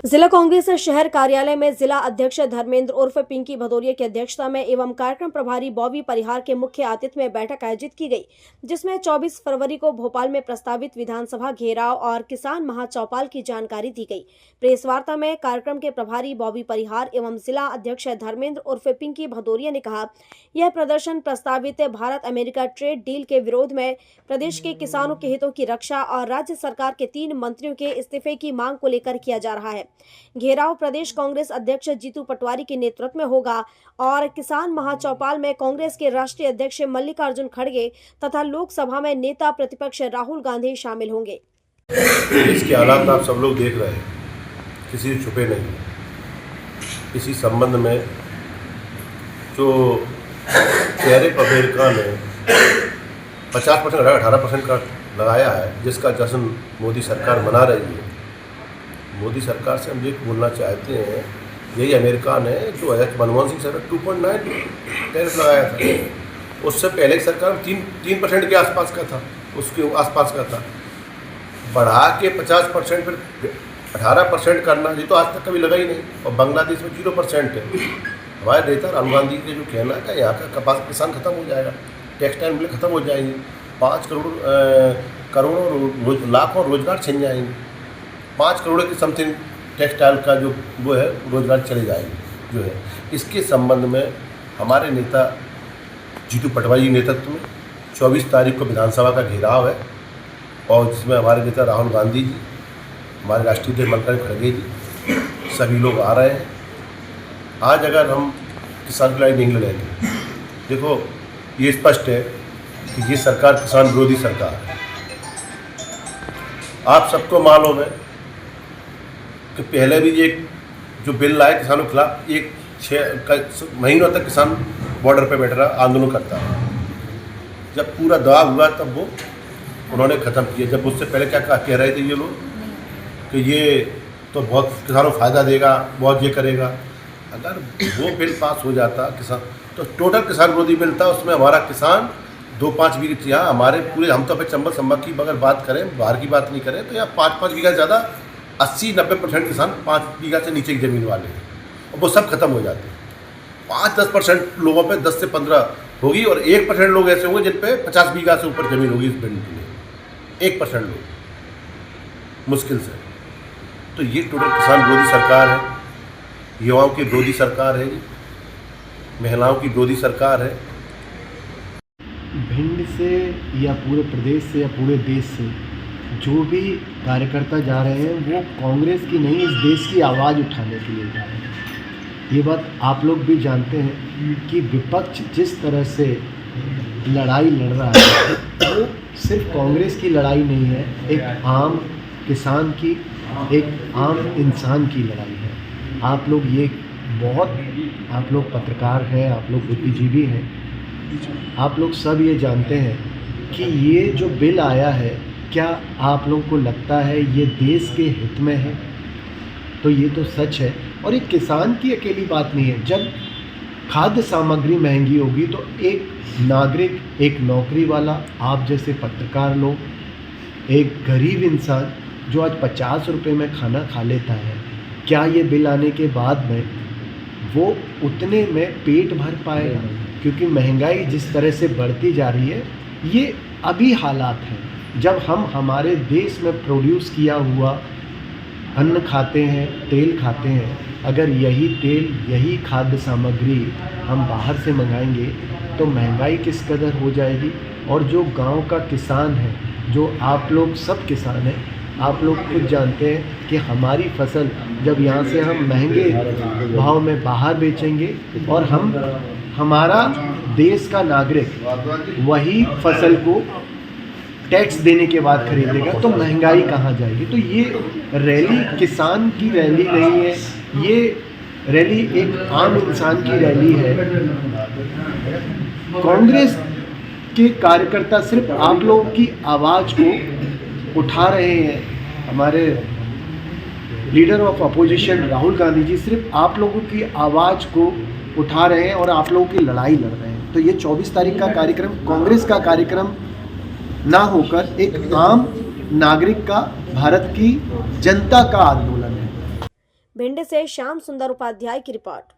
जिला कांग्रेस शहर कार्यालय में जिला अध्यक्ष धर्मेंद्र उर्फ पिंकी भदौरिया की अध्यक्षता में एवं कार्यक्रम प्रभारी बॉबी परिहार के मुख्य आतिथ्य में बैठक आयोजित की गई, जिसमें 24 फरवरी को भोपाल में प्रस्तावित विधानसभा घेराव और किसान महाचौपाल की जानकारी दी गई। प्रेस वार्ता में कार्यक्रम के प्रभारी बॉबी परिहार एवं जिला अध्यक्ष धर्मेंद्र उर्फ पिंकी भदौरिया ने कहा, यह प्रदर्शन प्रस्तावित भारत अमेरिका ट्रेड डील के विरोध में प्रदेश के किसानों के हितों की रक्षा और राज्य सरकार के 3 मंत्रियों के इस्तीफे की मांग को लेकर किया जा रहा है। घेराव प्रदेश कांग्रेस अध्यक्ष जीतू पटवारी के नेतृत्व में होगा और किसान महाचौपाल में कांग्रेस के राष्ट्रीय अध्यक्ष मल्लिकार्जुन खड़गे तथा लोकसभा में नेता प्रतिपक्ष राहुल गांधी शामिल होंगे। इसके हालात आप सब लोग देख रहे हैं, किसी से छुपे नहीं। इसी संबंध में जो टैरिफ अमेरिका ने 50% 18% का लगाया है, जिसका जश्न मोदी सरकार मना रही है। मोदी सरकार से हम ये बोलना चाहते हैं, यही अमेरिका ने जो मनमोहन सिंह सरकार 2.9 टैरिफ लगाया था, उससे पहले की सरकार 3% के आसपास का था, उसके आसपास का था। बढ़ा के 50% फिर 18% करना, ये तो आज तक कभी लगा ही नहीं। और बांग्लादेश में 0% है। हमारे नेता राहुल गांधी के जो कहना है, यहाँ का कपास किसान खत्म हो जाएगा, टेक्सटाइल मिलें खत्म हो जाएंगी, 5 करोड़ लाखों रोजगार छिन जाएंगे, 5 करोड़ की समथिंग टेक्सटाइल का जो वो है रोजगार चले जाएंगे जो है। इसके संबंध में हमारे नेता जीतू पटवारी नेतृत्व में 24 तारीख को विधानसभा का घेराव है, और जिसमें हमारे नेता राहुल गांधी जी, हमारे राष्ट्रीय अध्यक्ष मल्लिकार्जुन खड़गे जी, सभी लोग आ रहे हैं। आज अगर हम किसान की लड़ाई नहीं लड़ेंगे, देखो ये स्पष्ट है कि ये सरकार किसान विरोधी सरकार है। आप सबको मालूम है कि पहले भी एक जो बिल लाए किसानों के खिलाफ, 6 महीनों तक किसान बॉर्डर पे बैठ रहा, आंदोलन करता है। जब पूरा दबाव हुआ तब वो उन्होंने ख़त्म किया। जब उससे पहले क्या कह रहे थे ये लोग कि ये तो बहुत किसानों को फ़ायदा देगा, बहुत ये करेगा। अगर वो बिल पास हो जाता किसान, तो टोटल किसान विरोधी बिल था, उसमें हमारा किसान 2-5 बीघे, यहाँ हमारे पूरे, हम तो फिर चंबल संभाग की अगर बात करें, बाहर की बात नहीं करें, तो यहाँ 5-5 बीघा ज़्यादा 80-90% किसान 5 बीघा से नीचे की ज़मीन वाले हैं, और वो सब खत्म हो जाते हैं। 5-10% लोगों पे 10 से 15 होगी, और 1% लोग ऐसे होंगे जिन पे 50 बीघा से ऊपर ज़मीन होगी इस बिल के लिए, 1% लोग मुश्किल से। तो ये टोटल किसान विरोधी सरकार है, युवाओं की विरोधी सरकार है, महिलाओं की विरोधी सरकार है। भिंड से या पूरे प्रदेश से या पूरे देश से जो भी कार्यकर्ता जा रहे हैं, वो कांग्रेस की नहीं, इस देश की आवाज़ उठाने के लिए जा रहे हैं। ये बात आप लोग भी जानते हैं कि विपक्ष जिस तरह से लड़ाई लड़ रहा है, वो सिर्फ कांग्रेस की लड़ाई नहीं है, एक आम किसान की, एक आम इंसान की लड़ाई है। आप लोग ये आप लोग पत्रकार हैं, आप लोग बुद्धिजीवी हैं, आप लोग सब ये जानते हैं कि ये जो बिल आया है, क्या आप लोगों को लगता है ये देश के हित में है? तो ये तो सच है, और ये किसान की अकेली बात नहीं है। जब खाद्य सामग्री महंगी होगी तो एक नागरिक, एक नौकरी वाला, आप जैसे पत्रकार लोग, एक गरीब इंसान जो आज 50 रुपये में खाना खा लेता है, क्या ये बिल आने के बाद में वो उतने में पेट भर पाएगा? क्योंकि महंगाई जिस तरह से बढ़ती जा रही है, ये अभी हालात हैं जब हम हमारे देश में प्रोड्यूस किया हुआ अन्न खाते हैं, तेल खाते हैं। अगर यही तेल, यही खाद्य सामग्री हम बाहर से मंगाएंगे तो महंगाई किस कदर हो जाएगी। और जो गांव का किसान है, जो आप लोग सब किसान हैं, आप लोग खुद जानते हैं कि हमारी फसल जब यहाँ से हम महंगे भाव में बाहर बेचेंगे और हमारा देश का नागरिक वही फसल को टैक्स देने के बाद खरीदेगा, तो महंगाई कहाँ जाएगी। तो ये रैली किसान की रैली नहीं है, ये रैली एक आम इंसान की रैली है। कांग्रेस के कार्यकर्ता सिर्फ आप लोगों की आवाज़ को उठा रहे हैं। हमारे leader of opposition Rahul Gandhi ji सिर्फ आप लोगों की आवाज़ को उठा रहे हैं और आप लोगों की लड़ाई लड़ रहे हैं। तो ये 24 तारीख का कार्यक्रम कांग्रेस का कार्यक्रम ना होकर एक आम नागरिक का, भारत की जनता का आंदोलन है। भिंड से श्याम सुंदर उपाध्याय की रिपोर्ट।